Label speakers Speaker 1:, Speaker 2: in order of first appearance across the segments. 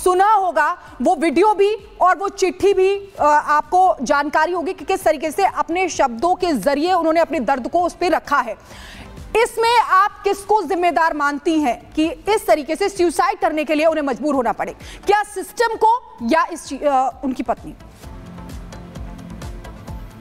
Speaker 1: सुना होगा, वो वीडियो भी और वो चिट्ठी भी आपको जानकारी होगी कि किस तरीके से अपने शब्दों के जरिए उन्होंने अपने दर्द को उस पर रखा है। इसमें आप किसको जिम्मेदार मानती हैं कि इस तरीके से सुसाइड करने के लिए उन्हें मजबूर होना पड़े? क्या सिस्टम को या उनकी पत्नी?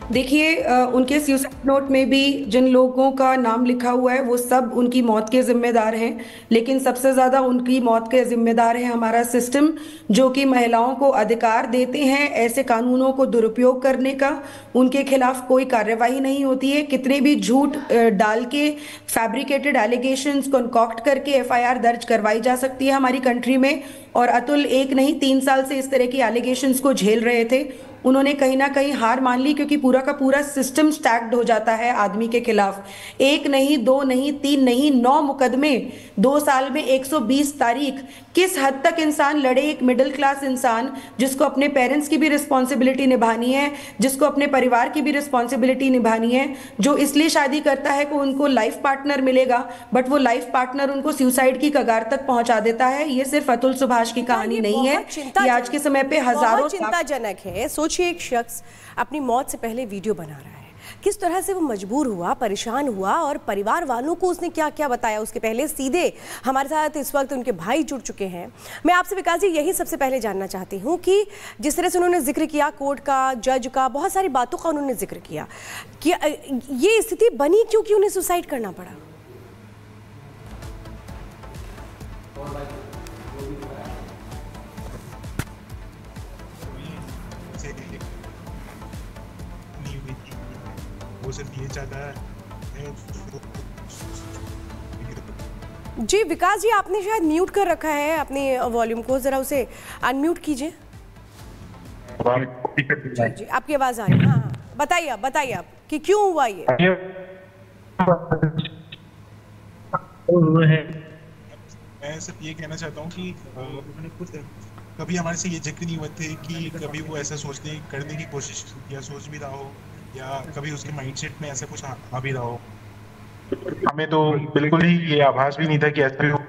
Speaker 2: देखिए, उनके सुसाइड नोट में भी जिन लोगों का नाम लिखा हुआ है वो सब उनकी मौत के जिम्मेदार हैं, लेकिन सबसे ज़्यादा उनकी मौत के जिम्मेदार है हमारा सिस्टम, जो कि महिलाओं को अधिकार देते हैं ऐसे कानूनों को दुरुपयोग करने का। उनके खिलाफ कोई कार्रवाई नहीं होती है। कितने भी झूठ डाल के, फैब्रिकेटेड एलिगेशंस कंकॉक्ट करके एफआईआर दर्ज करवाई जा सकती है हमारी कंट्री में। और अतुल एक नहीं 3 साल से इस तरह की एलिगेशंस को झेल रहे थे। उन्होंने कहीं ना कहीं हार मान ली, क्योंकि पूरा का पूरा सिस्टम स्टैक्ड हो जाता है आदमी के खिलाफ। 1 नहीं, 2 नहीं, 3 नहीं, 9 मुकदमे 2 साल में, 120 तारीख। किस हद तक इंसान लड़े? एक मिडिल क्लास इंसान जिसको अपने पेरेंट्स की भी रिस्पॉन्सिबिलिटी निभानी है, जिसको अपने परिवार की भी रिस्पॉन्सिबिलिटी निभानी है, जो इसलिए शादी करता है कि उनको लाइफ पार्टनर मिलेगा, बट वो लाइफ पार्टनर उनको सुसाइड की कगार तक पहुंचा देता है। ये सिर्फ अतुल सुभाष की कहानी नहीं है, ये आज के समय पे हजारों
Speaker 3: चिंताजनक है। सोचिए, एक शख्स अपनी मौत से पहले वीडियो बना रहा है, किस तरह से वो मजबूर हुआ, परेशान हुआ, और परिवार वालों को उसने क्या क्या बताया। उसके पहले सीधे हमारे साथ इस वक्त उनके भाई जुड़ चुके हैं। मैं आपसे विकास जी यही सबसे पहले जानना चाहती हूँ कि जिस तरह से उन्होंने जिक्र किया कोर्ट का, जज का, बहुत सारी बातों का उन्होंने जिक्र किया कि ये स्थिति बनी क्योंकि उन्हें सुसाइड करना पड़ा।
Speaker 4: वो सिर्फ ये चाहता है।
Speaker 3: जी विकास जी, आपने शायद म्यूट कर रखा है अपने वॉल्यूम को, जरा उसे अनम्यूट कीजिए। जी आपकी आवाज आ रही है। हाँ, बताइए आप कि क्यों हुआ ये।
Speaker 4: मैं सिर्फ ये कहना चाहता हूँ कि कभी हमारे से ये जिक्र नहीं हुए थे कि कभी वो ऐसा सोचने करने की कोशिश या सोच भी रहा हो, या कभी उसके माइंडसेट में ऐसा कुछ आ भी रहा हो। हमें तो बिल्कुल ही ये आभास भी नहीं था कि ऐसा भी हो।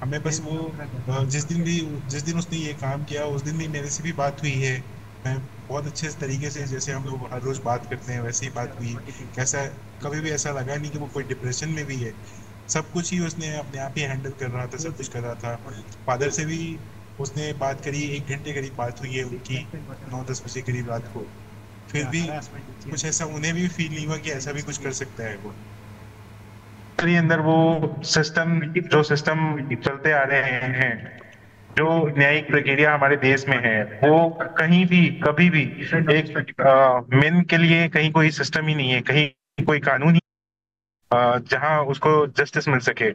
Speaker 4: हमें बस वो जिस दिन उसने ये काम किया उस दिन भी मेरे से भी बात हुई है। मैं बहुत अच्छे तरीके से, जैसे हम लोग हर रोज बात करते हैं वैसे ही बात हुई। कैसा कभी भी ऐसा लगा नहीं कि वो कोई डिप्रेशन में भी है। सब कुछ ही उसने अपने आप ही हैंडल कर रहा था, सब कुछ कर रहा था। फादर से भी उसने बात करी, 1 घंटे करीब बात हुई है उनकी, 9-10 बजे करीब रात को। फिर भी कुछ ऐसा उन्हें भी फील नहीं हुआ कि ऐसा भी कुछ कर सकता है वो। अंदर वो सिस्टम चलते आ रहे हैं, जो न्यायिक प्रक्रिया हमारे देश में है, वो कहीं भी कभी भी एक मेन के लिए कहीं कोई सिस्टम ही नहीं है, कहीं कोई कानून ही जहां उसको जस्टिस मिल सके।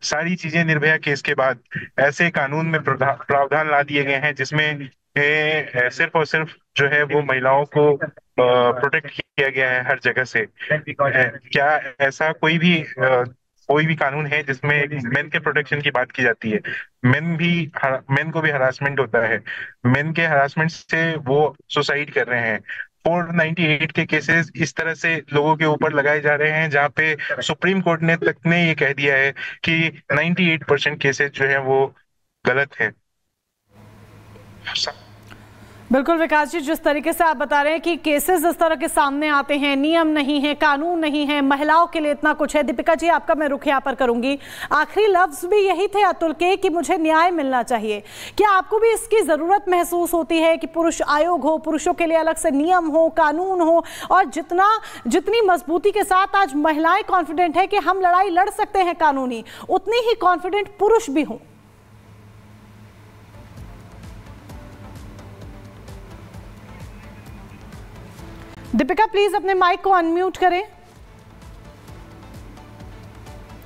Speaker 4: सारी चीजें निर्भया केस के बाद ऐसे कानून में प्रावधान ला दिए गए हैं जिसमें सिर्फ और सिर्फ जो है वो महिलाओं को प्रोटेक्ट किया गया है हर जगह से। क्या ऐसा कोई भी कानून है जिसमें मेन के प्रोटेक्शन की बात की जाती है? मेन को भी हरासमेंट होता है, मेन के हरासमेंट से वो सुसाइड कर रहे हैं। 498 के केसेस इस तरह से लोगों के ऊपर लगाए जा रहे हैं, जहां पे सुप्रीम कोर्ट ने ये कह दिया है कि 98% केसेस जो है वो गलत है।
Speaker 5: बिल्कुल विकास जी, जिस तरीके से आप बता रहे हैं कि केसेस इस तरह के सामने आते हैं, नियम नहीं है, कानून नहीं है, महिलाओं के लिए इतना कुछ है। दीपिका जी, आपका मैं रुख यहाँ पर करूंगी। आखिरी लफ्ज भी यही थे अतुल के कि मुझे न्याय मिलना चाहिए। क्या आपको भी इसकी जरूरत महसूस होती है कि पुरुष आयोग हो, पुरुषों के लिए अलग से नियम हो, कानून हो, और जितनी मजबूती के साथ आज महिलाएं कॉन्फिडेंट है कि हम लड़ाई लड़ सकते हैं कानूनी, उतनी ही कॉन्फिडेंट पुरुष भी हों? दीपिका प्लीज अपने माइक को अनम्यूट करें।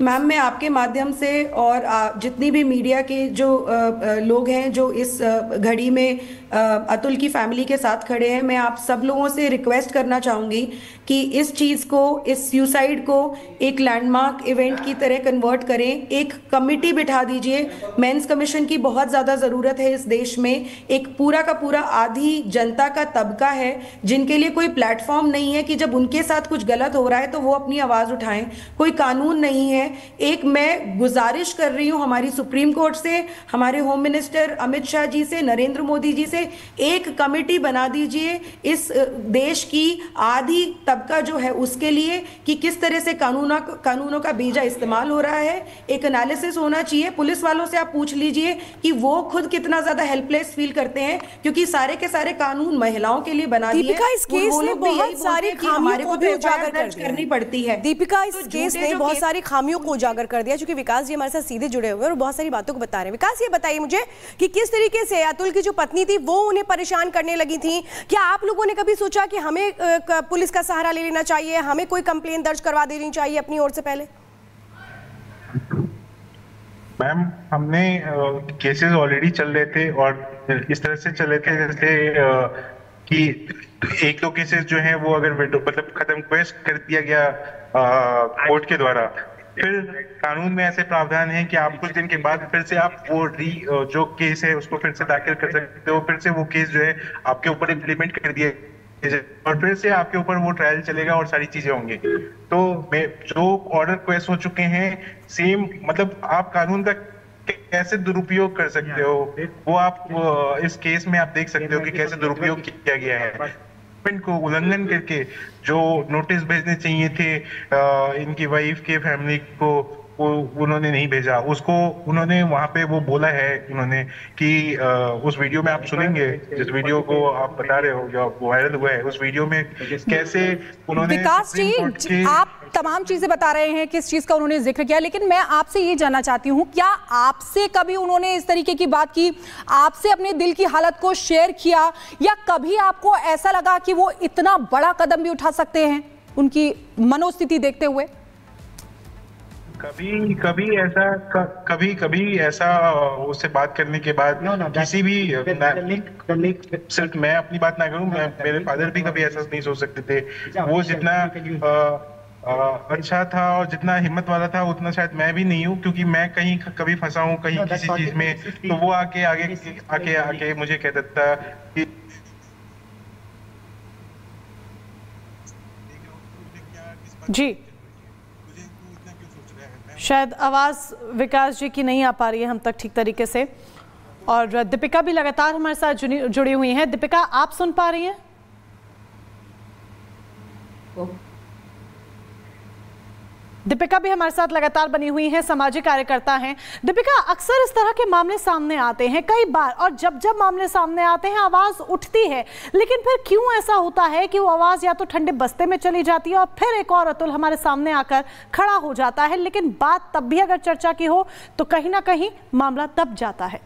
Speaker 2: मैम, मैं आपके माध्यम से और जितनी भी मीडिया के जो लोग हैं जो इस घड़ी में अतुल की फैमिली के साथ खड़े हैं, मैं आप सब लोगों से रिक्वेस्ट करना चाहूँगी कि इस चीज़ को, इस सुसाइड को एक लैंडमार्क इवेंट की तरह कन्वर्ट करें। एक कमिटी बिठा दीजिए। मेंस कमीशन की बहुत ज़्यादा ज़रूरत है इस देश में। एक पूरा का पूरा आधी जनता का तबका है जिनके लिए कोई प्लेटफॉर्म नहीं है कि जब उनके साथ कुछ गलत हो रहा है तो वो अपनी आवाज़ उठाएं। कोई कानून नहीं है एक मैं गुजारिश कर रही हूं हमारी सुप्रीम कोर्ट से, हमारे होम मिनिस्टर अमित शाह जी से, नरेंद्र मोदी जी से, एक कमेटी बना दीजिए इस देश की आधी तबका जो है उसके लिए कि किस तरह से कानूनों का बेजा इस्तेमाल हो रहा है। एक एनालिसिस होना चाहिए। पुलिस वालों से आप पूछ लीजिए कि वो खुद कितना ज्यादा हेल्पलेस फील करते हैं, क्योंकि सारे के सारे कानून महिलाओं के लिए बना दिए।
Speaker 3: दीपिका, इस केस ने बहुत सारी खामियों को भी उजागर
Speaker 2: करनी पड़ती है।
Speaker 3: दीपिका, इस केस ने बहुत सारी खामियों को उजागर कर दिया, क्योंकि विकास जी हमारे साथ सीधे जुड़े हुए हैं और बहुत सारी बातों को बता रहे हैं। विकास, ये बताइए मुझे कि किस तरीके से अतुल की जो पत्नी थी वो उन्हें परेशान करने लगी थी। क्या आप लोगों ने कभी सोचा कि हमें पुलिस का सहारा ले लेना चाहिए, हमें कोई कंप्लेंट दर्ज करवा देनी चाहिए अपनी ओर से पहले?
Speaker 4: मैम, हमने केसेस ऑलरेडी चल रहे थे और इस तरह से चल रहे थे जैसे कि एक दो केसेस जो हैं वो अगर मतलब खत्म क्वेश्चन कर दिया गया कोर्ट के द्वारा, फिर कानून में ऐसे प्रावधान है कि आप कुछ दिन के बाद फिर से आप वो जो केस है उसको फिर से दाखिल कर सकते हो, फिर से वो केस जो है आपके ऊपर इम्प्लीमेंट कर दिया और फिर से आपके ऊपर वो ट्रायल चलेगा और सारी चीजें होंगी। तो जो ऑर्डर क्वेश्चन हो चुके हैं सेम, मतलब आप कानून का कैसे दुरुपयोग कर सकते हो वो आप इस केस में आप देख सकते हो कि कैसे दुरुपयोग किया गया है। को उल्लंघन करके जो नोटिस भेजने चाहिए थे इनकी वाइफ के फैमिली को, वो उन्होंने नहीं भेजा। उसको उन्होंने वहां पे वो बोला है उन्होंने कि उस वीडियो में आप सुनेंगे, जिस वीडियो को आप बता रहे हो जो वायरल हुआ है, उस वीडियो में कैसे उन्होंने
Speaker 1: विकास जी आप तमाम चीजें बता रहे हैं, किस चीज का उन्होंने जिक्र किया, लेकिन मैं आपसे ये जानना चाहती हूं, क्या आपसे कभी उन्होंने इस तरीके की बात की, आपसे अपने दिल की हालत को शेयर किया, या कभी आपको ऐसा लगा कि वो इतना बड़ा कदम भी उठा सकते हैं उनकी मनोस्थिति देखते हुए?
Speaker 4: कभी ऐसा उससे बात करने के बाद किसी भी सिर्फ मैं अपनी बात ना करूं, मेरे फादर भी कभी ऐसा नहीं सोच सकते थे। वो जितना अच्छा था और जितना हिम्मत वाला था उतना शायद मैं भी नहीं हूं, क्योंकि मैं कहीं कभी फंसा हूं कहीं किसी चीज में, तो वो आके मुझे कह देता कि
Speaker 5: जी शायद आवाज़ विकास जी की नहीं आ पा रही है हम तक ठीक तरीके से, और दीपिका भी लगातार हमारे साथ जुड़ी हुई हैं। दीपिका, आप सुन पा रही हैं? दीपिका भी हमारे साथ लगातार बनी हुई हैं, सामाजिक कार्यकर्ता हैं। दीपिका, अक्सर इस तरह के मामले सामने आते हैं कई बार, और जब जब मामले सामने आते हैं आवाज उठती है, लेकिन फिर क्यों ऐसा होता है कि वो आवाज या तो ठंडे बस्ते में चली जाती है और फिर एक और अतुल हमारे सामने आकर खड़ा हो जाता है, लेकिन बात तब भी अगर चर्चा की हो तो कहीं ना कहीं मामला दब जाता है।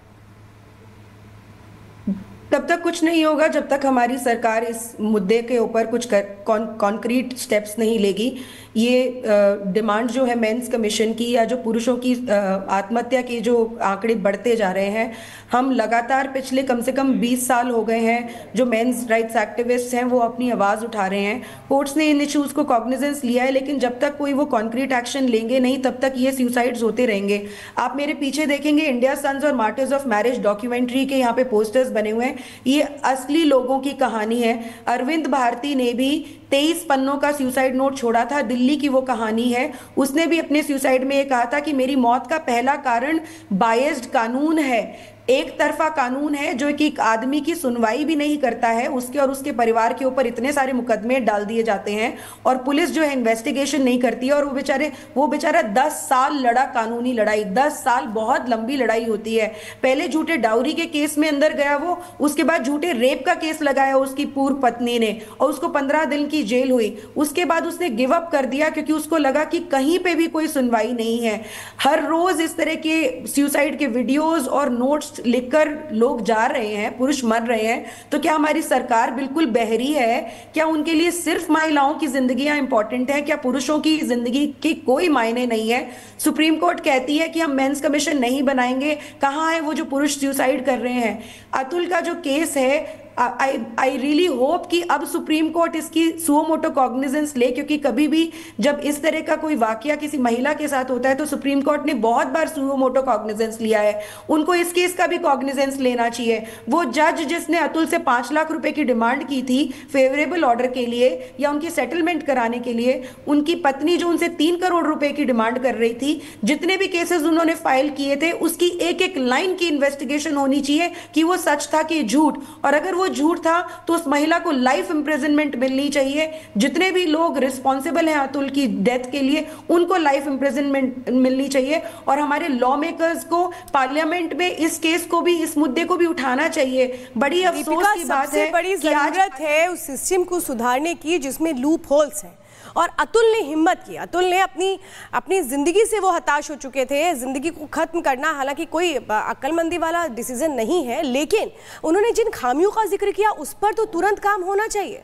Speaker 2: तब तक कुछ नहीं होगा जब तक हमारी सरकार इस मुद्दे के ऊपर कुछ कॉन्क्रीट स्टेप्स नहीं लेगी। ये डिमांड जो है मेंस कमीशन की या जो पुरुषों की आत्महत्या के जो आंकड़े बढ़ते जा रहे हैं, हम लगातार पिछले कम से कम 20 साल हो गए हैं जो मेंस राइट्स एक्टिविस्ट हैं वो अपनी आवाज़ उठा रहे हैं। कोर्ट्स ने इन इश्यूज़ को कॉग्निजेंस लिया है, लेकिन जब तक कोई वो कॉन्क्रीट एक्शन लेंगे नहीं तब तक ये सुसाइड्स होते रहेंगे। आप मेरे पीछे देखेंगे इंडिया सन्स और मार्टर्स ऑफ मैरिज डॉक्यूमेंट्री के यहाँ पे पोस्टर्स बने हुए हैं। ये असली लोगों की कहानी है। अरविंद भारती ने भी 23 पन्नों का सुसाइड नोट छोड़ा था, दिल्ली की वो कहानी है। उसने भी अपने सुसाइड में ये कहा था कि मेरी मौत का पहला कारण बायस्ड कानून है, एक तरफा कानून है जो कि एक आदमी की सुनवाई भी नहीं करता है, उसके और उसके परिवार के ऊपर इतने सारे मुकदमे डाल दिए जाते हैं और पुलिस जो है इन्वेस्टिगेशन नहीं करती है। और वो बेचारा 10 साल लड़ा कानूनी लड़ाई। 10 साल बहुत लंबी लड़ाई होती है। पहले झूठे डाउरी के केस में अंदर गया वो, उसके बाद झूठे रेप का केस लगाया उसकी पूर्व पत्नी ने और उसको 15 दिन की जेल हुई। उसके बाद उसने गिव अप कर दिया क्योंकि उसको लगा कि कहीं पे भी कोई सुनवाई नहीं है। हर रोज इस तरह के सुसाइड के वीडियोज और नोट्स लिखकर लोग जा रहे हैं, पुरुष मर रहे हैं। तो क्या हमारी सरकार बिल्कुल बहरी है? क्या उनके लिए सिर्फ महिलाओं की जिंदगियां इंपॉर्टेंट है? क्या पुरुषों की जिंदगी की कोई मायने नहीं है? सुप्रीम कोर्ट कहती है कि हम मेंस कमीशन नहीं बनाएंगे। कहां है वो जो पुरुष सुसाइड कर रहे हैं? अतुल का जो केस है आई रियली होप कि अब सुप्रीम कोर्ट इसकी सुओ मोटो कॉग्निजेंस ले, क्योंकि कभी भी जब इस तरह का कोई वाकया किसी महिला के साथ होता है तो सुप्रीम कोर्ट ने बहुत बार सुओ मोटो कॉग्निजेंस लिया है, उनको इस केस का भी कॉग्निजेंस लेना चाहिए। वो जज जिसने अतुल से 5 लाख रुपए की डिमांड की थी फेवरेबल ऑर्डर के लिए या उनकी सेटलमेंट कराने के लिए, उनकी पत्नी जो उनसे 3 करोड़ रुपए की डिमांड कर रही थी, जितने भी केसेस उन्होंने फाइल किए थे उसकी एक एक लाइन की इन्वेस्टिगेशन होनी चाहिए कि वो सच था कि झूठ, और अगर वो झूठ था तो उस महिला को लाइफ इंप्रिजनमेंट मिलनी चाहिए। जितने भी लोग रिस्पॉन्सिबल हैं अतुल की डेथ के लिए उनको लाइफ इंप्रिजनमेंट मिलनी चाहिए, और हमारे लॉ मेकर्स को पार्लियामेंट में इस केस को भी, इस मुद्दे को भी उठाना चाहिए। बड़ी अफसोस की बात है,
Speaker 3: बड़ी जरूरत है उस सिस्टम को सुधारने की जिसमें लूप होल्स हैं, और अतुल ने हिम्मत की। अतुल ने अपनी जिंदगी से वो हताश हो चुके थे, जिंदगी को खत्म करना हालांकि कोई अक्लमंदी वाला डिसीजन नहीं है, लेकिन उन्होंने जिन खामियों का जिक्र किया उस पर तो तुरंत काम होना चाहिए।